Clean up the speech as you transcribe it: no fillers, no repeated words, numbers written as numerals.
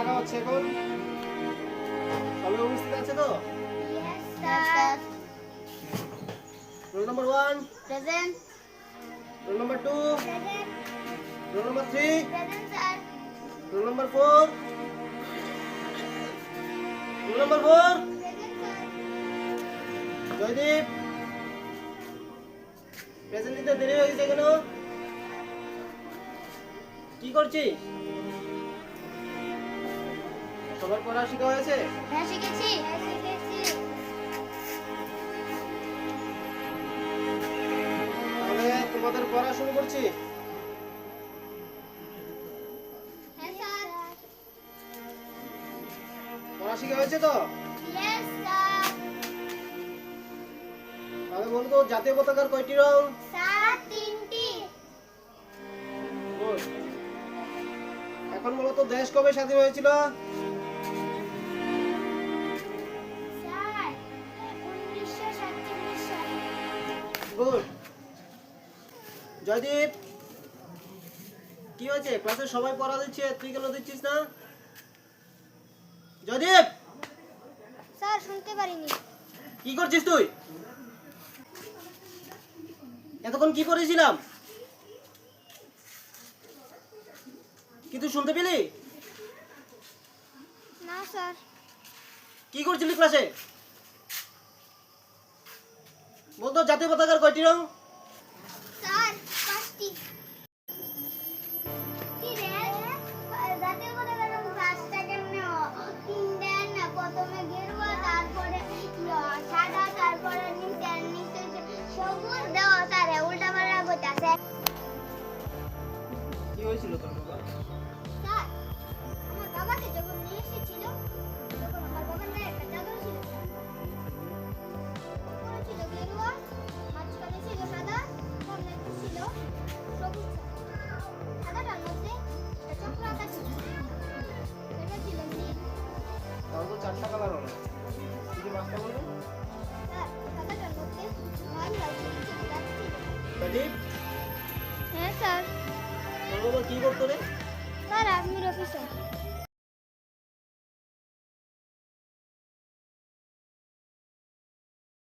লেখা হচ্ছে এখন। সবাই উপস্থিত আছে তো? Yes, sir. Roll number 1, Present. Roll number 2, Present. Roll number 3, Present, sir. Roll number 4, roll number 4, Present, sir. Joydeep. Present দিতে দেরি হয়ে গেছে কেন? কি করছিস? সবার পড়া শেখা হয়েছে? হ্যাঁ, শিখেছি। হ্যাঁ, শিখেছি। তাহলে তোমাদের পড়া শুরু করছি। হ্যাঁ, স্যার। পড়া শেখা হয়েছে তো? Yes, sir. তাহলে বলো তো জাতীয় পতাকার কয়টি রং? স্যার, 3টি। Good. এখন বলো তো দেশ কবে স্বাধীন হয়েছিল? স্যার, 1947 সালে। গুড। জয়দীপ, কি হয়েছে? ক্লাসে সবাই পড়া দিচ্ছে, তুই কেন দিচ্ছিস না? জয়দীপ, স্যার, শুনতে পারিনি। কি করছিস তুই? এতক্ষণ কি করেছিলাম? কি তুই শুনতে পেলি? না, স্যার। কি করছিলি ক্লাসে? বলতো জাতীয় পতাকার কয়টি রং? স্যার, 5টি। কি রে? জাতীয় পতাকার রং 5টা কেমনে হয়? 3টা না, প্রথমে গেরুয়া, তারপরে সাদা, তারপরে নিচে সবুজ দেওয়া। স্যার, উল্টাপাল্টা করতেছে। কি হয়েছিল তোর বাবা? স্যার, আমার বাবাকে যখন নিয়ে এসেছিল, তখন আমার বাবার গায়ে একটা চাদর ছিল, স্যার। উপরে ছিল গেরুয়া, মাঝখানে ছিল সাদা, সামনে ছিল সবুজ। সাদাটার মধ্যে একটা চক্র আঁকা ছিল, সেটা ছিল নীল। তাহলে তো 4টা কালার হলো। কি মাছটা বলবো? স্যার, সাদাটার মধ্যে লাল লাল ছোট ছোট দাগ ছিল। জয়দীপ, হ্যাঁ, স্যার। তোর বাবা কি করতো রে? স্যার, আর্মির অফিসার।